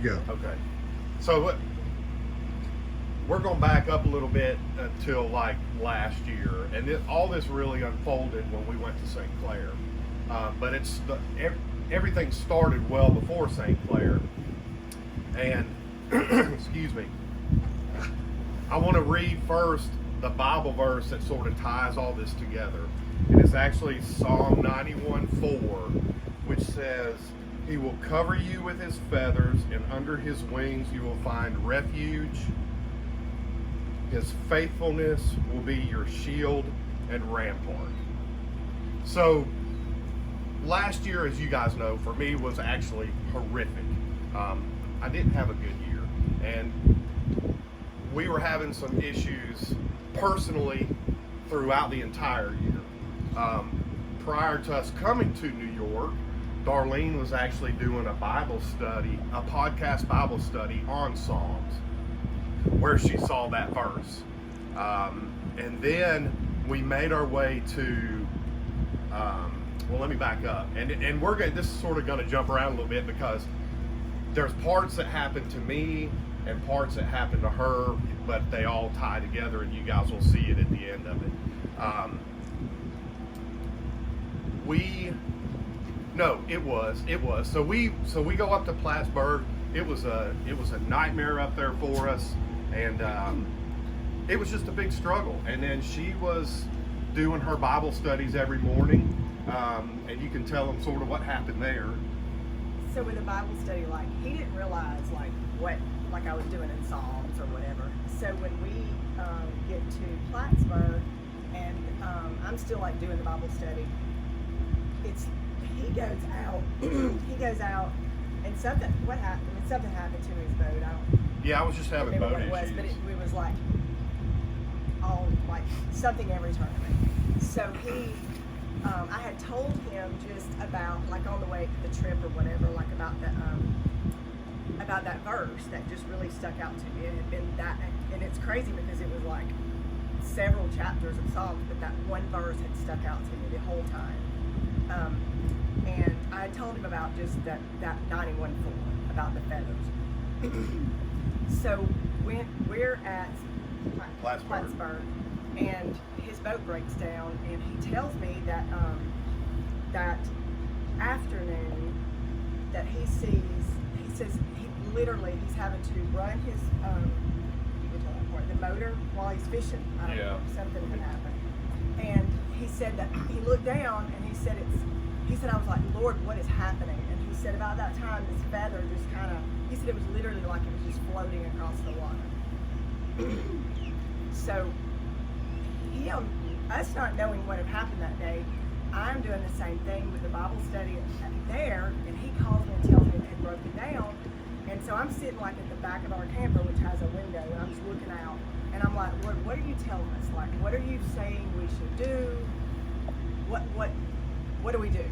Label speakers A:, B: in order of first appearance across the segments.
A: go.
B: Okay. So we're going to back up a little bit until like last year, and all this really unfolded when we went to St. Clair. But everything started well before St. Clair, and excuse me. I want to read first the Bible verse that sort of ties all this together. And it's actually Psalm 91:4, which says, "He will cover you with his feathers, and under his wings you will find refuge. His faithfulness will be your shield and rampart." So, last year, as you guys know, for me was actually horrific. I didn't have a good year, and we were having some issues personally throughout the entire year. Prior to us coming to New York, Darlene was actually doing a Bible study, a podcast Bible study on Psalms, where she saw that verse. And then we made our way to, well, let me back up. And we're going, this is sort of going to jump around a little bit because there's parts that happened to me and parts that happened to her, but they all tie together, and you guys will see it at the end of it. It was. So we go up to Plattsburgh. It was a nightmare up there for us, and it was just a big struggle. And then she was doing her Bible studies every morning, and you can tell them sort of what happened there.
C: So with a Bible study, like, he didn't realize what I was doing in Psalms or whatever. So when we get to Plattsburgh, and I'm still like doing the Bible study, he goes out, and something happened to his boat.
B: I was just having boat issues.
C: What it was, but it was like all like something every tournament. So I had told him just about, like, on the way to the trip or whatever, like about that verse that just really stuck out to me. It had been that, and it's crazy because it was like several chapters of Psalms, but that one verse had stuck out to me the whole time. And I had told him about just that 91:4 about the feathers. So when we're at Plattsburgh, and his boat breaks down, and he tells me that that afternoon that he says he's having to run his the motor while he's fishing. I don't know, something had happened, and he said that he looked down, and he said I was like, Lord, what is happening? And he said about that time this feather just he said it was literally like it was just floating across the water. So us not knowing what had happened that day, I'm doing the same thing with the Bible study there, and he calls me and tells me it had broken down. And so I'm sitting like at the back of our camper, which has a window, and I'm just looking out, and I'm like, Lord, what are you telling us? Like, what are you saying we should do? What do we do?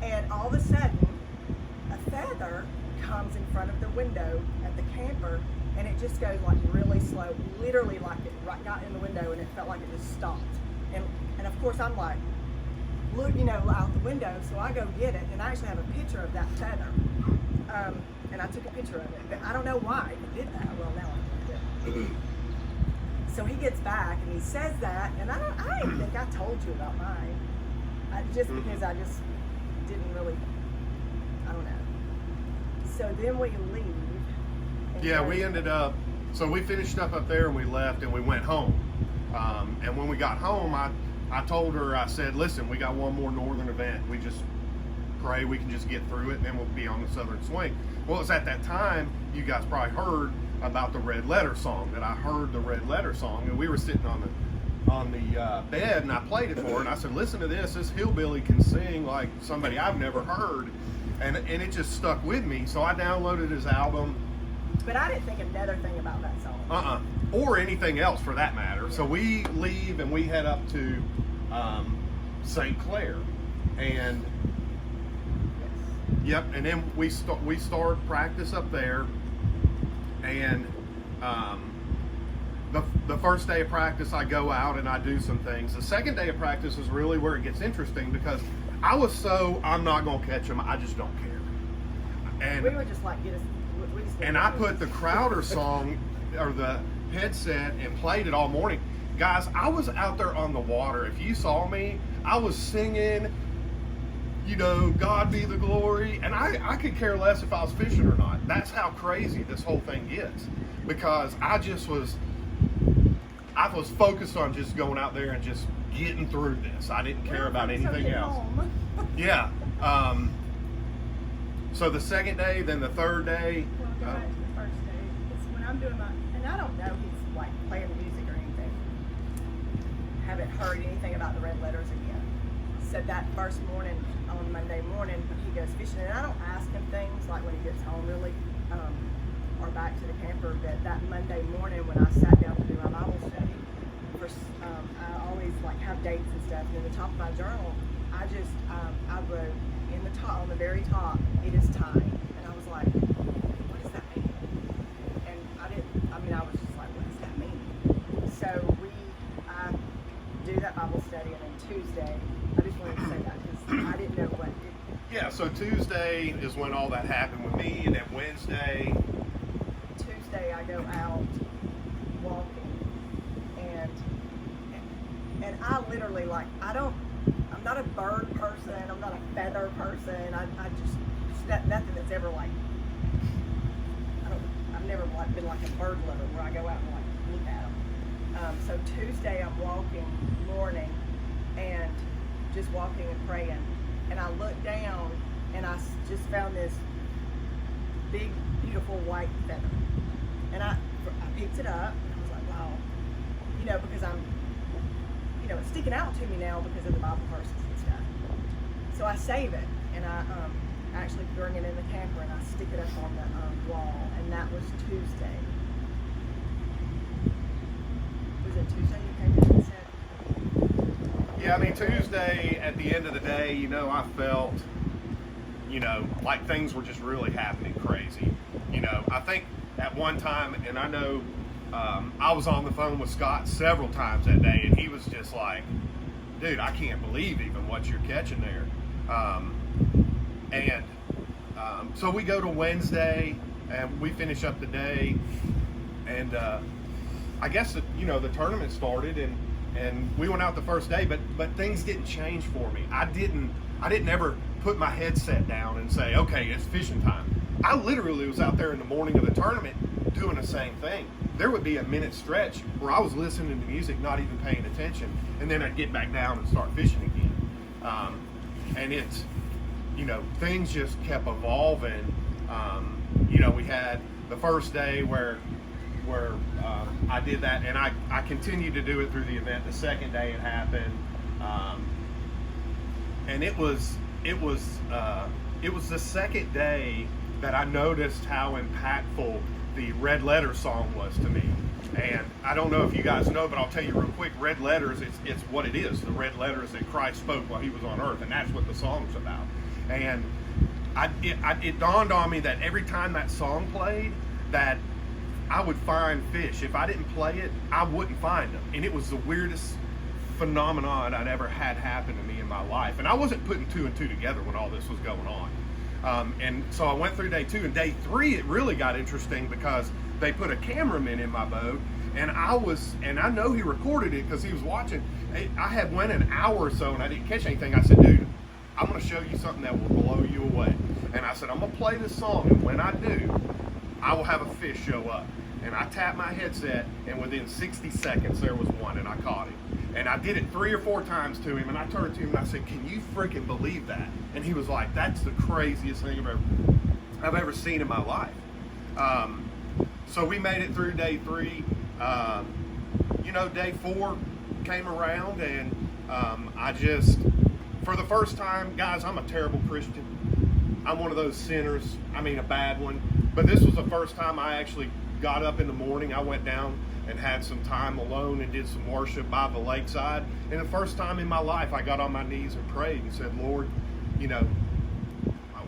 C: And all of a sudden, a feather comes in front of the window at the camper, and it just goes like really slow, literally like it got in the window, and it felt like it just stopped. And of course I'm like, look, out the window, so I go get it, and I actually have a picture of that feather. And I took a picture of it, but I don't know why it did that. Well, now I know. So he gets back, and he says that, and I didn't think I told you about mine. Because I just didn't really, I don't know. So then we leave.
B: We ended up, so we finished up there, and we left, and we went home. And when we got home, I told her, I said, listen, we got one more northern event. We just pray we can just get through it, and then we'll be on the southern swing. Well, it was at that time, you guys probably heard about the Red Letter song, that I heard the Red Letter song, and we were sitting on the bed, and I played it for her, and I said, listen to this hillbilly can sing like somebody I've never heard, and it just stuck with me. So I downloaded his album.
C: But I didn't think another thing about that song.
B: Or anything else for that matter. Yeah. So we leave, and we head up to St. Clair, and and then we start practice up there, and the first day of practice, I go out and I do some things. The second day of practice is really where it gets interesting, because I'm not going to catch them. I just don't care. And
C: we were just like, we Tuesday.
B: And I put the Crowder song or the headset and played it all morning. Guys, I was out there on the water. If you saw me, I was singing, you know, God be the glory. And I could care less if I was fishing or not. That's how crazy this whole thing gets. Because I was focused on just going out there and just getting through this. I didn't care about anything else. Yeah. So the second day, then the third day.
C: Well, go back to the first day. It's when I'm doing my, and I don't know he's like playing music or anything. Haven't heard anything about the red letters again. So that first morning, on Monday morning, he goes fishing, and I don't ask him things like when he gets home really, or back to the camper. But that Monday morning when I sat down to do my Bible study, I always like have dates and stuff. And in the top of my journal, I wrote in the top, on the very top, it is time. And I was like, what does that mean? And I was just like, what does that mean? So I do that Bible study, and then Tuesday, I just wanted to say that because I didn't know what it.
B: Yeah, so Tuesday is when all that happened with me, and then Wednesday.
C: Tuesday I go out walking, and I literally like, I'm not a bird person, I'm not a feather person, I just nothing that's ever like, I've never like been like a bird lover where I go out and like look at them. So Tuesday I'm walking morning and just walking and praying, and I looked down and I just found this big beautiful white feather, and I picked it up and I was like, wow, you know, because it's sticking out to me now because of the Bible verses and stuff. So I save it, and I actually bring it in the camper and I stick it up on the wall, and that was Tuesday. Was it Tuesday you came in and said?
B: Yeah, I mean, Tuesday, at the end of the day, you know, I felt, you know, like things were just really happening crazy. You know, I think at one time, and I know I was on the phone with Scott several times that day, and he was just like, dude, I can't believe even what you're catching there. So we go to Wednesday, and we finish up the day, and I guess, the tournament started, and we went out the first day, but things didn't change for me. I didn't ever put my headset down and say, okay, it's fishing time. I literally was out there in the morning of the tournament doing the same thing. There would be a minute stretch where I was listening to music, not even paying attention, and then I'd get back down and start fishing again. And it's, things just kept evolving. We had the first day where I did that, and I continued to do it through the event. The second day it happened, and it was the second day that I noticed how impactful the Red Letter song was to me. And I don't know if you guys know, but I'll tell you real quick, red letters, it's what it is. The red letters that Christ spoke while he was on earth, and that's what the song's about. And it dawned on me that every time that song played, that I would find fish. If I didn't play it, I wouldn't find them. And it was the weirdest phenomenon I'd ever had happen to me in my life. And I wasn't putting two and two together when all this was going on. And so I went through day 2, and day 3 it really got interesting because they put a cameraman in my boat, and I know he recorded it because he was watching. I had went an hour or so and I didn't catch anything. I said, dude, I'm going to show you something that will blow you away. And I said, I'm going to play this song, and when I do, I will have a fish show up. And I tapped my headset, and within 60 seconds there was one, and I caught him. And I did it 3 or 4 times to him, and I turned to him and I said, can you freaking believe that? And he was like, that's the craziest thing I've ever seen in my life. So we made it through day 3. Day 4 came around, and I just, for the first time, guys, I'm a terrible Christian. I'm one of those sinners. I mean, a bad one. But this was the first time I actually got up in the morning. I went down and had some time alone and did some worship by the lakeside. And the first time in my life, I got on my knees and prayed and said, Lord,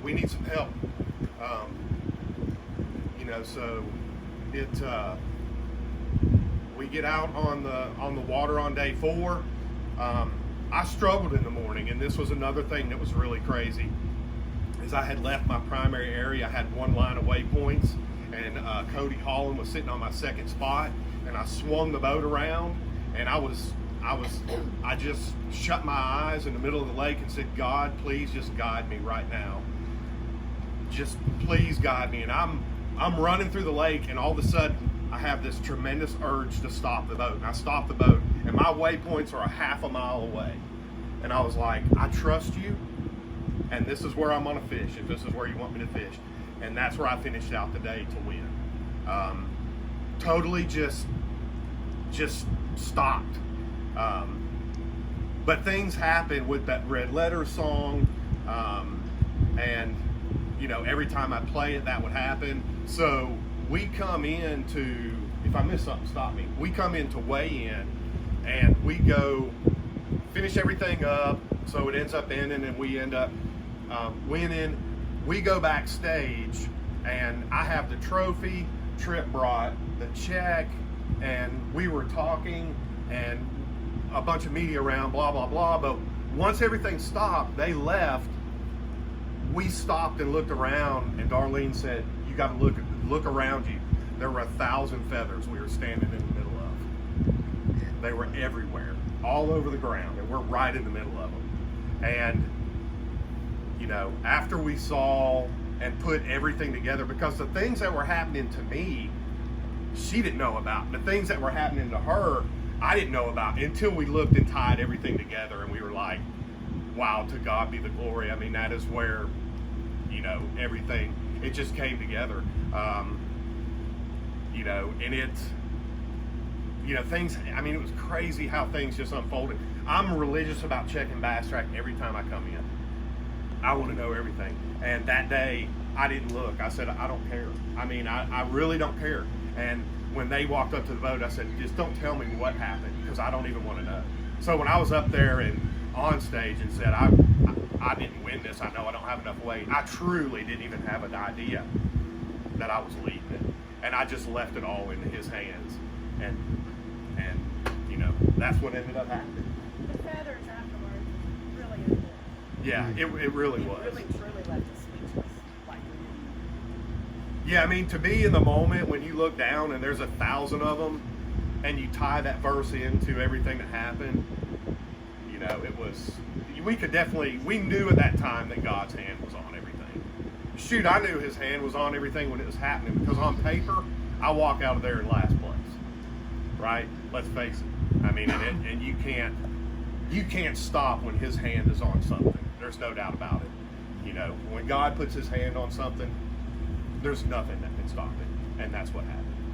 B: we need some help. So we get out on the water on day 4. I struggled in the morning, and this was another thing that was really crazy. Is I had left my primary area. I had one line of waypoints, Cody Holland was sitting on my second spot, and I swung the boat around, and I just shut my eyes in the middle of the lake and said, God, please just guide me right now. Just please guide me. And I'm running through the lake, and all of a sudden I have this tremendous urge to stop the boat. And I stop the boat, and my waypoints are a half a mile away. And I was like, I trust you, and this is where I'm gonna fish, if this is where you want me to fish. And that's where I finished out the day to win. Totally just stopped. But things happen with that Red Letter song, and you know, every time I play it, that would happen. So we come into, if I miss something, stop me. We come in to weigh in, and we go finish everything up, so it ends up ending, and we end up winning. We go backstage, and I have the trophy. Trip brought the check, and we were talking, and a bunch of media around, blah, blah, blah. But once everything stopped, they left. We stopped and looked around, and Darlene said, you got to look around you. There were 1,000 feathers we were standing in the middle of. They were everywhere, all over the ground, and we're right in the middle of them. And, you know, after we saw and put everything together, because the things that were happening to me, she didn't know about. The things that were happening to her, I didn't know about until we looked and tied everything together, and we were like, wow, to God be the glory. I mean, that is where, you know, everything, it just came together. You know, and it's, you know, things, I mean, it was crazy how things just unfolded. I'm religious about checking Bass Track every time I come in. I want to know everything. And that day, I didn't look. I said, I don't care. I mean, I really don't care. And when they walked up to the boat, I said, just don't tell me what happened, because I don't even want to know. So when I was up there and on stage and said, I didn't win this, I know I don't have enough weight, I truly didn't even have an idea that I was leading it. And I just left it all into his hands. And you know, that's what ended up happening.
C: The feathers afterwards really important.
B: Yeah, it really was.
C: It really truly left us speechless. Like,
B: yeah, I mean, to be in the moment when you look down and there's 1,000 of them, and you tie that verse into everything that happened, you know, it was, we knew at that time that God's hand was on everything. Shoot, I knew his hand was on everything when it was happening, because on paper, I walk out of there in last place, right? Let's face it. I mean, and you can't stop when his hand is on something. There's no doubt about it. You know, when God puts his hand on something, there's nothing that can stop it. And that's what happened.